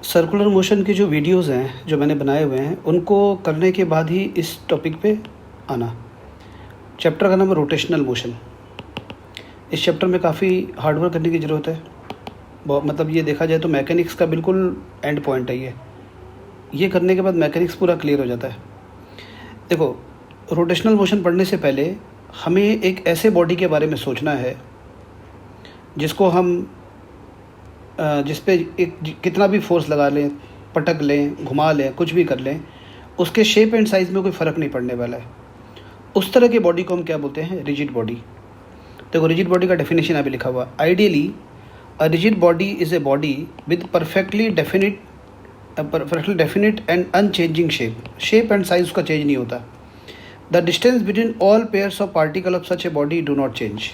Circular motion की जो videos हैं जो मैंने बनाए हुए हैं उनको करने के बाद ही इस टॉपिक पे आना। चैप्टर का नाम है रोटेशनल मोशन। इस चैप्टर में काफ़ी हार्डवर्क करने की ज़रूरत है। बहुत मतलब ये देखा जाए तो मैकेनिक्स का बिल्कुल एंड पॉइंट है ये करने के बाद मैकेनिक्स पूरा क्लियर हो जाता है। देखो, रोटेशनल मोशन पढ़ने से पहले हमें एक ऐसे बॉडी के बारे में सोचना है जिसको हम जिस पे एक कितना भी फोर्स लगा लें, पटक लें, घुमा लें, कुछ भी कर लें, उसके शेप एंड साइज़ में कोई फ़र्क नहीं पड़ने वाला है। उस तरह की बॉडी को हम क्या बोलते हैं? Rigid body. देखो, रिजिड बॉडी का डेफिनेशन अभी लिखा हुआ। Ideally a rigid body is a body with perfectly definite and unchanging shape and size उसका चेंज नहीं होता। The distance between all pairs of particle of such a body do not change.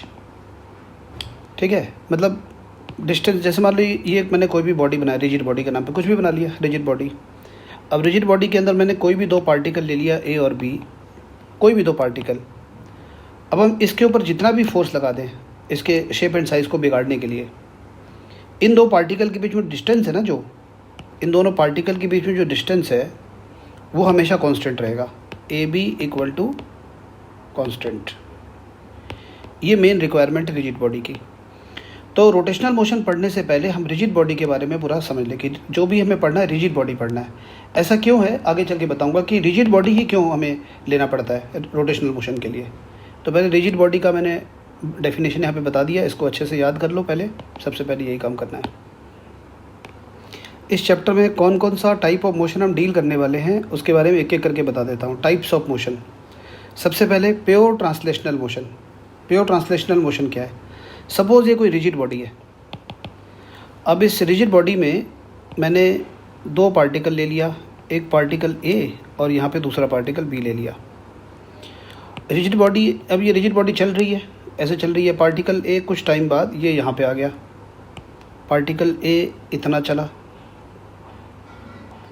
ठीक है, मतलब distance, जैसे मान लो ये मैंने कोई भी बॉडी बनाया, रिजिड बॉडी के नाम पे कुछ भी बना लिया, रिजिड बॉडी। अब रिजिड बॉडी के अंदर मैंने कोई भी दो पार्टिकल ले लिया, ए और बी, कोई भी दो पार्टिकल। अब हम इसके ऊपर जितना भी फोर्स लगा दें इसके शेप एंड साइज़ को बिगाड़ने के लिए, इन दो पार्टिकल के बीच में डिस्टेंस है ना, जो इन दोनों पार्टिकल के बीच में जो डिस्टेंस है वो हमेशा कांस्टेंट रहेगा। A B equal to constant. ये मेन रिक्वायरमेंट है रिजिड बॉडी की। तो रोटेशनल मोशन पढ़ने से पहले हम रिजिड बॉडी के बारे में पूरा समझ लें कि जो भी हमें पढ़ना है रिजिड बॉडी पढ़ना है। ऐसा क्यों है, आगे चल के बताऊंगा कि रिजिड बॉडी ही क्यों हमें लेना पड़ता है रोटेशनल मोशन के लिए। तो पहले रिजिड बॉडी का मैंने डेफिनेशन यहाँ पे बता दिया, इसको अच्छे से याद कर लो। पहले सबसे पहले यही काम करना है। इस चैप्टर में कौन कौन सा टाइप ऑफ मोशन हम डील करने वाले हैं उसके बारे में एक एक करके बता देता हूँ। Types of motion. सबसे पहले pure translational motion. Pure translational motion क्या है? सपोज़ ये कोई रिजिड बॉडी है। अब इस रिजिड बॉडी में मैंने दो पार्टिकल ले लिया, एक पार्टिकल ए और यहाँ पे दूसरा पार्टिकल बी ले लिया। रिजिड बॉडी, अब ये रिजिड बॉडी चल रही है, ऐसे चल रही है। पार्टिकल ए कुछ टाइम बाद ये यहाँ पे आ गया, पार्टिकल ए इतना चला,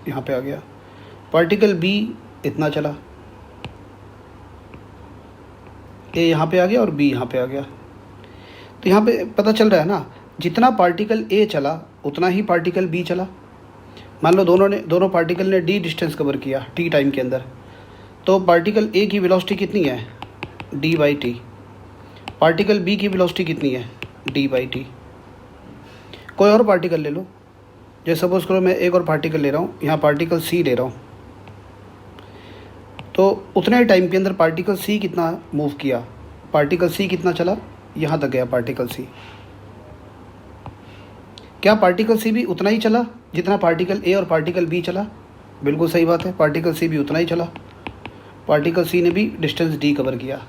यहाँ पे आ गया। पार्टिकल बी इतना चला, ए यहाँ पे आ गया और बी यहाँ पे आ गया। तो यहाँ पे पता चल रहा है ना, जितना पार्टिकल ए चला उतना ही पार्टिकल बी चला। मान लो दोनों पार्टिकल ने डी डिस्टेंस कवर किया टी टाइम के अंदर, तो पार्टिकल ए की वेलोसिटी कितनी है? D by T. Particle B की वेलोसिटी कितनी है? D by T. कोई और पार्टिकल ले लो, जैसे सपोज करो मैं एक और पार्टिकल ले रहा हूँ, यहाँ पार्टिकल सी ले रहा हूँ, तो उतने टाइम के अंदर पार्टिकल सी कितना मूव किया? पार्टिकल सी कितना चला? यहाँ तक गया पार्टिकल सी। क्या पार्टिकल सी भी उतना ही चला जितना पार्टिकल ए और पार्टिकल बी चला? बिल्कुल सही बात है, पार्टिकल सी भी उतना ही चला। पार्टिकल सी ने भी डिस्टेंस डी कवर किया।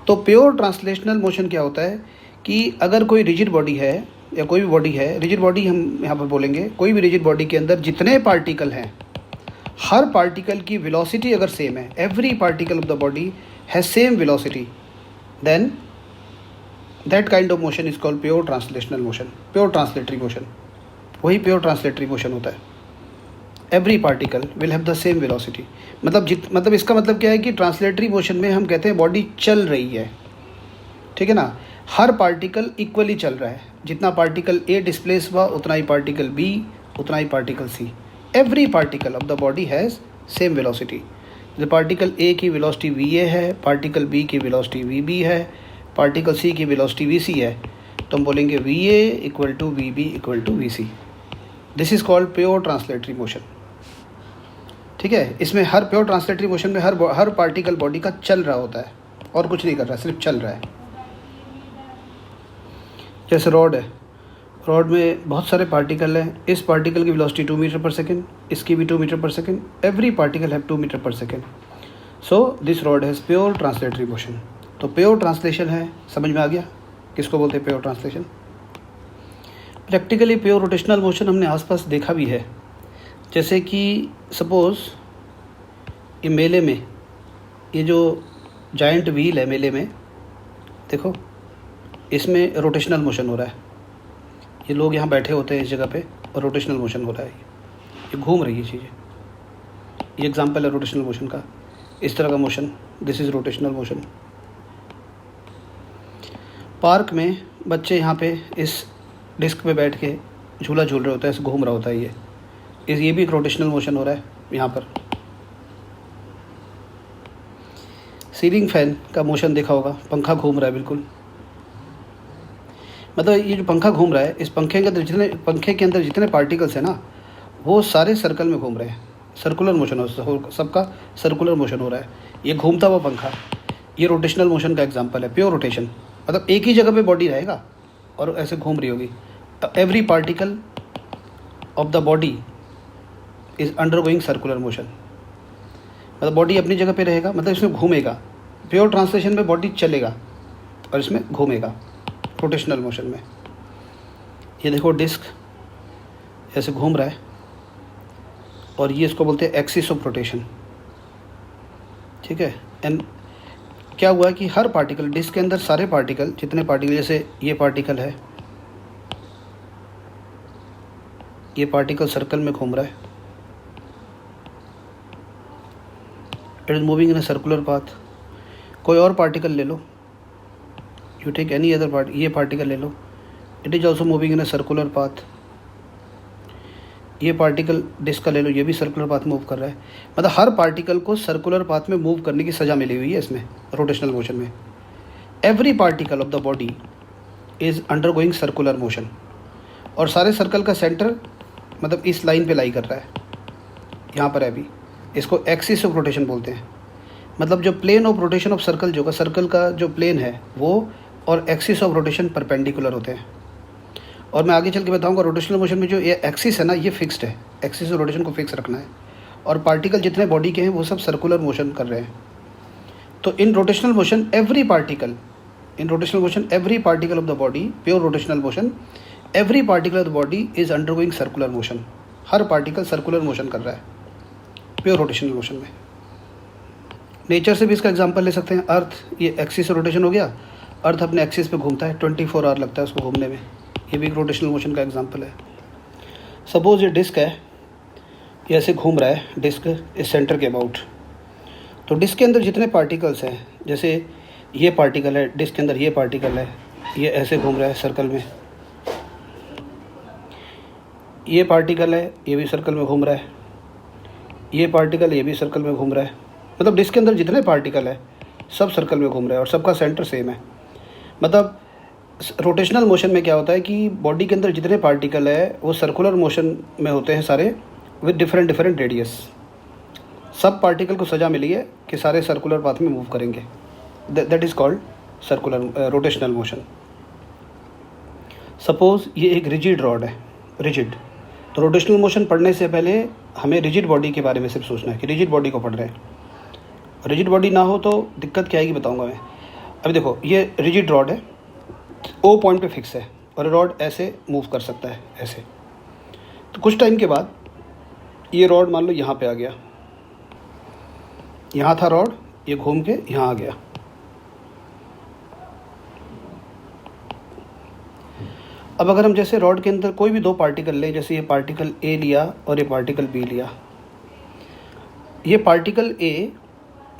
तो प्योर ट्रांसलेशनल मोशन क्या होता है कि अगर कोई रिजिड बॉडी है या कोई भी बॉडी है, रिजिड बॉडी हम यहाँ पर बोलेंगे, कोई भी रिजिड बॉडी के अंदर जितने पार्टिकल हैं, हर पार्टिकल की वेलोसिटी अगर सेम है, every particle of the body has same velocity, then that kind of motion is called pure translational motion, pure translatory motion. वही प्योर ट्रांसलेटरी मोशन होता है। Every particle will have the same velocity. मतलब इसका मतलब क्या है कि translatory motion में हम कहते हैं बॉडी चल रही है, ठीक है ना। हर पार्टिकल इक्वली चल रहा है, जितना पार्टिकल ए डिस्प्लेस हुआ उतना ही पार्टिकल बी, उतना ही particle C. Every particle of the body has same velocity. जो पार्टिकल ए की वेलोसिटी वी ए है, पार्टिकल बी की वेलोसिटी वी बी है, पार्टिकल सी की वेलोसिटी वी सी है, तो हम बोलेंगे V A equal to V B equal to V C. This is called pure translatory motion. ठीक है, इसमें हर प्योर ट्रांसलेटरी मोशन में हर पार्टिकल बॉडी का चल रहा होता है और कुछ नहीं कर रहा, सिर्फ चल रहा है। जैसे रॉड है, रॉड में बहुत सारे पार्टिकल हैं। इस पार्टिकल की वेलोसिटी 2 मीटर पर सेकेंड, इसकी भी 2 metre per second. Every particle have 2 metre per second. So this rod has pure translatory motion. तो प्योर ट्रांसलेशन है, समझ में आ गया किसको बोलते हैं pure translation. Practically pure rotational motion हमने आसपास देखा भी है। जैसे कि सपोज़ ये मेले में, ये जो जायंट व्हील है मेले में, देखो इसमें रोटेशनल मोशन हो रहा है। ये लोग यहाँ बैठे होते हैं इस जगह पे और रोटेशनल मोशन हो रहा है, ये घूम रही है चीज़ें। ये एग्जांपल है रोटेशनल मोशन का, इस तरह का motion, this is rotational motion. Park में बच्चे यहाँ पे इस डिस्क पे बैठ के झूला झूल रहे होते हैं, ऐसे घूम रहा होता है ये भी एक रोटेशनल मोशन हो रहा है यहाँ पर। सीलिंग फैन का मोशन देखा होगा, पंखा घूम रहा है बिल्कुल, मतलब ये जो पंखा घूम रहा है, इस पंखे के अंदर जितने पार्टिकल्स हैं ना, वो सारे सर्कल में घूम रहे हैं। सर्कुलर मोशन हो, सबका सर्कुलर मोशन हो रहा है। ये घूमता हुआ पंखा, ये रोटेशनल मोशन का एग्जांपल है, प्योर रोटेशन। मतलब एक ही जगह पे बॉडी रहेगा और ऐसे घूम रही होगी। Every particle of the body is undergoing circular motion. मतलब बॉडी अपनी जगह पे रहेगा, मतलब इसमें घूमेगा। प्योर ट्रांसलेशन में बॉडी चलेगा और इसमें घूमेगा रोटेशनल मोशन में। ये देखो डिस्क ऐसे घूम रहा है और ये इसको बोलते हैं एक्सिस ऑफ रोटेशन, ठीक है। एंड क्या हुआ कि हर पार्टिकल, डिस्क के अंदर सारे पार्टिकल, जितने पार्टिकल, जैसे ये पार्टिकल है, ये पार्टिकल सर्कल में घूम रहा है, it is moving in a circular path. कोई और पार्टिकल ले लो, you take any other part, ये पार्टिकल ले लो, it is also moving in a circular path. ये पार्टिकल डिस्क का ले लो, ये भी सर्कुलर पाथ मूव कर रहा है। मतलब हर पार्टिकल को सर्कुलर पाथ में मूव करने की सज़ा मिली हुई है इसमें, रोटेशनल मोशन में। Every particle of the body is undergoing circular motion. और सारे सर्कल का सेंटर मतलब इस लाइन पे लाई कर रहा है, यहाँ पर है अभी। इसको एक्सिस ऑफ रोटेशन बोलते हैं। मतलब जो plane of rotation of circle, जो का सर्कल का जो प्लेन है वो और एक्सिस ऑफ रोटेशन परपेंडिकुलर होते हैं। और मैं आगे चल के बताऊंगा रोटेशनल मोशन में जो ये एक्सिस है ना, ये फिक्स्ड है। एक्सिस ऑफ रोटेशन को फिक्स रखना है। और पार्टिकल जितने बॉडी के हैं वो सब सर्कुलर मोशन कर रहे हैं। तो in rotational motion every particle, in rotational motion every particle of the body, pure rotational motion, every particle of the body is undergoing circular motion. Her particle circular motion कर रहा है pure rotational motion में। Nature से भी इसका example ले सकते हैं। अर्थ, ये एक्सिस रोटेशन हो गया, अर्थ अपने एक्सिस पे घूमता है, 24 आवर लगता है उसको घूमने में। ये भी एक रोटेशनल मोशन का एग्जांपल है। सपोज ये डिस्क है, ये ऐसे घूम रहा है, डिस्क इस सेंटर के अबाउट। तो डिस्क के अंदर जितने पार्टिकल्स हैं, जैसे ये पार्टिकल है डिस्क के अंदर, ये पार्टिकल है, ये ऐसे घूम रहा है सर्कल में। ये पार्टिकल है, ये भी सर्कल में घूम रहा है। ये पार्टिकल, ये भी सर्कल में घूम रहा है। मतलब डिस्क के अंदर जितने पार्टिकल है सब सर्कल में घूम रहे हैं और सबका सेंटर सेम है। मतलब रोटेशनल मोशन में क्या होता है कि बॉडी के अंदर जितने पार्टिकल है वो सर्कुलर मोशन में होते हैं सारे, विद डिफरेंट डिफरेंट रेडियस। सब पार्टिकल को सजा मिली है कि सारे सर्कुलर पाथ में मूव करेंगे। That is called circular rotational motion. Suppose ये एक रिजिड रॉड है, रिजिड। तो रोटेशनल मोशन पढ़ने से पहले हमें रिजिड बॉडी के बारे में सिर्फ सोचना है कि रिजिड बॉडी को पढ़ रहे हैं। रिजिड बॉडी ना हो तो दिक्कत क्या आएगी बताऊंगा मैं। अभी देखो ये रिजिड रॉड है, ओ पॉइंट पे फिक्स है और रॉड ऐसे मूव कर सकता है ऐसे। तो कुछ टाइम के बाद ये रॉड मान लो यहाँ पे आ गया, यहाँ था रॉड, ये घूम के यहाँ आ गया। अब अगर हम जैसे रॉड के अंदर कोई भी दो पार्टिकल ले, जैसे ये पार्टिकल ए लिया और ये पार्टिकल बी लिया। ये पार्टिकल ए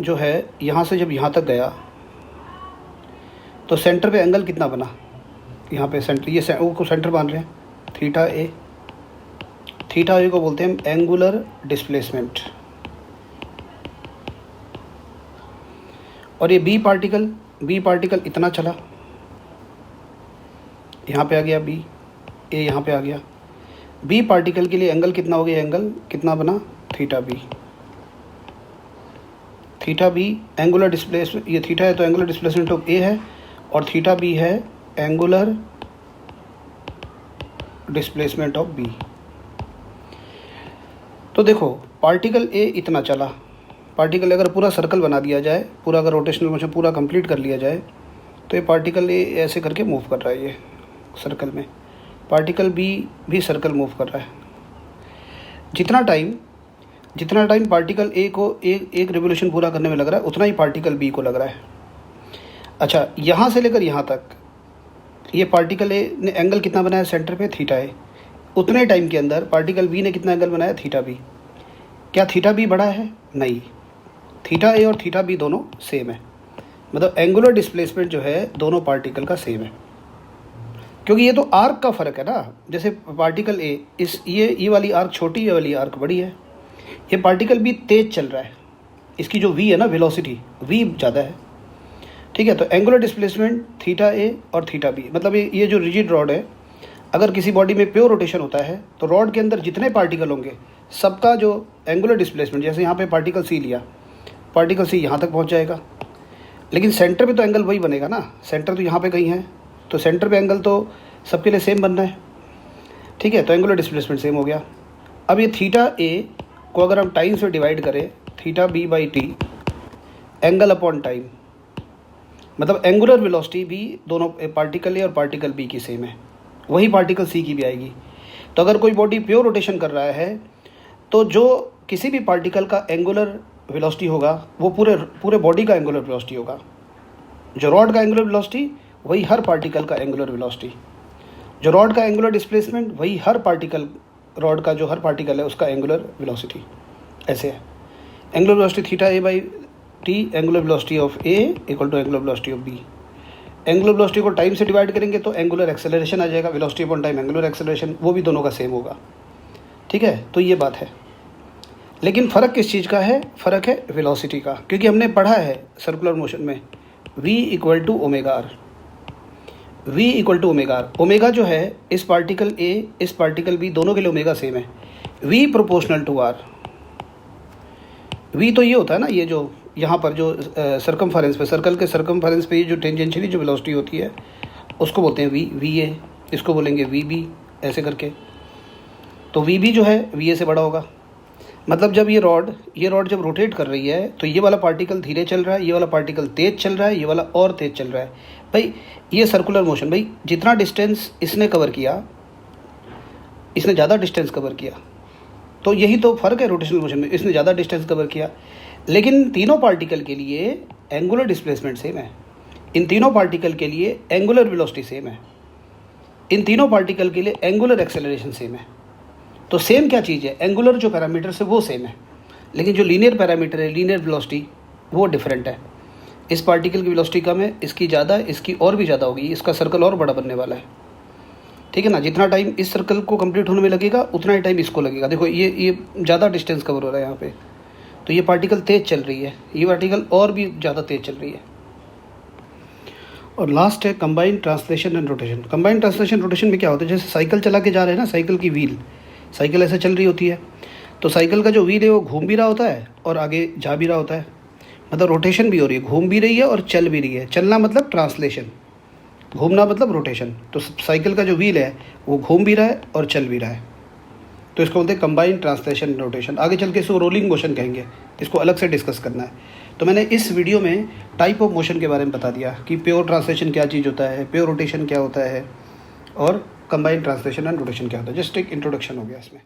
जो है यहाँ से जब यहाँ तक गया तो सेंटर पे एंगल कितना बना, यहाँ पे सेंटर, ये को सेंटर मान रहे हैं थीटा ए। थीटा ए को बोलते हैं एंगुलर डिस्प्लेसमेंट। और ये बी पार्टिकल इतना चला, यहाँ पे आ गया बी, ए यहाँ पे आ गया। बी पार्टिकल के लिए एंगल कितना हो गया, एंगल कितना बना theta B. Theta B angular displacement, ये थीटा है तो एंगुलर डिस्प्लेसमेंट ऑफ ए है और थीटा बी है एंगुलर डिस्प्लेसमेंट ऑफ बी। तो देखो पार्टिकल ए इतना चला, पार्टिकल अगर पूरा सर्कल बना दिया जाए, पूरा अगर रोटेशनल मोशन पूरा कंप्लीट कर लिया जाए तो ये पार्टिकल ए ऐसे करके मूव कर रहा है ये सर्कल में। पार्टिकल बी भी सर्कल मूव कर रहा है। जितना टाइम पार्टिकल ए को एक रिवोल्यूशन पूरा करने में लग रहा है उतना ही पार्टिकल बी को लग रहा है। अच्छा, यहाँ से लेकर यहाँ तक ये पार्टिकल ए ने एंगल कितना बनाया सेंटर पे, थीटा ए। उतने टाइम के अंदर पार्टिकल बी ने कितना एंगल बनाया, थीटा बी। क्या थीटा बी बड़ा है? नहीं, थीटा ए और थीटा बी दोनों सेम है। मतलब एंगुलर डिस्प्लेसमेंट जो है दोनों पार्टिकल का सेम है। क्योंकि ये तो आर्क का फ़र्क है ना। जैसे पार्टिकल ए, इस ये वाली आर्क छोटी, ये वाली आर्क बड़ी है। ये पार्टिकल भी तेज़ चल रहा है, इसकी जो वी है ना, वेलोसिटी वी ज़्यादा है, ठीक है। तो एंगुलर डिस्प्लेसमेंट थीटा ए और थीटा बी, मतलब ये जो रिजिड रॉड है, अगर किसी बॉडी में प्योर रोटेशन होता है तो रॉड के अंदर जितने पार्टिकल होंगे सबका जो एंगुलर डिस्प्लेसमेंट, जैसे यहाँ पे पार्टिकल सी लिया, पार्टिकल सी यहाँ तक पहुँच जाएगा, लेकिन सेंटर पे तो एंगल वही बनेगा ना, सेंटर तो यहाँ पे कहीं है, तो सेंटर पे एंगल तो सबके लिए सेम बनना है, ठीक है। तो एंगुलर डिस्प्लेसमेंट सेम हो गया। अब ये थीटा ए को अगर हम टाइम से डिवाइड करें, theta B by T, angle upon time, मतलब एंगुलर वेलोसिटी भी दोनों पार्टिकल ए और पार्टिकल बी की सेम है, वही पार्टिकल सी की भी आएगी। तो अगर कोई बॉडी प्योर रोटेशन कर रहा है तो जो किसी भी पार्टिकल का एंगुलर वेलोसिटी होगा वो पूरे बॉडी का एंगुलर वेलोसिटी होगा। जो रॉड का एंगुलर वेलोसिटी वही हर पार्टिकल का एंगुलर वेलोसिटी, जो रॉड का एंगुलर डिस्प्लेसमेंट वही हर पार्टिकल, रॉड का जो हर पार्टिकल है उसका एंगुलर वेलोसिटी। ऐसे है angular velocity theta A by T, angular velocity of A equal to angular velocity of B. Angular velocity को टाइम से डिवाइड करेंगे तो एंगुलर एक्सेलरेशन आ जाएगा, velocity upon time angular acceleration, वो भी दोनों का सेम होगा, ठीक है। तो ये बात है, लेकिन फ़र्क किस चीज़ का है? फ़र्क है वेलोसिटी का, क्योंकि हमने पढ़ा है सर्कुलर मोशन में v equal to omega R, v equal to omega R. Omega जो है इस पार्टिकल ए, इस पार्टिकल बी, दोनों के लिए ओमेगा सेम है, v proportional to R. v तो ये होता है ना, ये जो यहाँ पर जो सर्कमफरेंस पे, सर्कल के सर्कमफरेंस पे ये जो टेंजेंशियली जो वेलोसिटी होती है उसको बोलते हैं वी ए, इसको बोलेंगे वी बी, ऐसे करके। तो वी बी जो है वी ए से बड़ा होगा। मतलब जब ये रॉड जब रोटेट कर रही है तो ये वाला पार्टिकल धीरे चल रहा है, ये वाला पार्टिकल तेज़ चल रहा है, ये वाला और तेज़ चल रहा है। भाई ये सर्कुलर मोशन, भाई जितना डिस्टेंस इसने कवर किया, इसने ज़्यादा डिस्टेंस कवर किया, तो यही तो फ़र्क है रोटेशनल मोशन में, इसने ज़्यादा डिस्टेंस कवर किया। लेकिन तीनों पार्टिकल के लिए एंगुलर डिस्प्लेसमेंट सेम है, इन तीनों पार्टिकल के लिए एंगुलर वेलोसिटी सेम है, इन तीनों पार्टिकल के लिए एंगुलर एक्सेलरेशन सेम है। तो सेम क्या चीज़ है? एंगुलर जो पैरामीटर्स है वो सेम है, लेकिन जो लीनियर पैरामीटर है, लीनियर वेलोसिटी, वो डिफरेंट है। इस पार्टिकल की वेलोसिटी कम है, इसकी ज़्यादा है, इसकी और भी ज़्यादा होगी, इसका सर्कल और बड़ा बनने वाला है, ठीक है ना। जितना टाइम इस सर्कल को कंप्लीट होने में लगेगा उतना ही टाइम इसको लगेगा। देखो ये ज़्यादा डिस्टेंस कवर हो रहा है यहाँ पे, तो ये पार्टिकल तेज़ चल रही है, ये पार्टिकल और भी ज़्यादा तेज़ चल रही है। और लास्ट है combined translation and rotation. Combined translation rotation में क्या होता है? जैसे साइकिल चला के जा रहे हैं ना, साइकिल की व्हील, साइकिल ऐसे चल रही होती है, तो साइकिल का जो व्हील है वो घूम भी रहा होता है और आगे जा भी रहा होता है, मतलब रोटेशन भी हो रही है, घूम भी रही है और चल भी रही है। चलना मतलब ट्रांसलेशन, घूमना मतलब रोटेशन। तो साइकिल का जो व्हील है वो घूम भी रहा है और चल भी रहा है, तो इसको बोलते हैं कंबाइंड ट्रांसलेशन रोटेशन। आगे चल के इसको रोलिंग मोशन कहेंगे, इसको अलग से डिस्कस करना है। तो मैंने इस वीडियो में टाइप ऑफ मोशन के बारे में बता दिया कि प्योर ट्रांसलेशन क्या चीज़ होता है, प्योर रोटेशन क्या होता है, और कंबाइंड ट्रांसलेशन एंड रोटेशन क्या होता है। जस्ट एक इंट्रोडक्शन हो गया इसमें।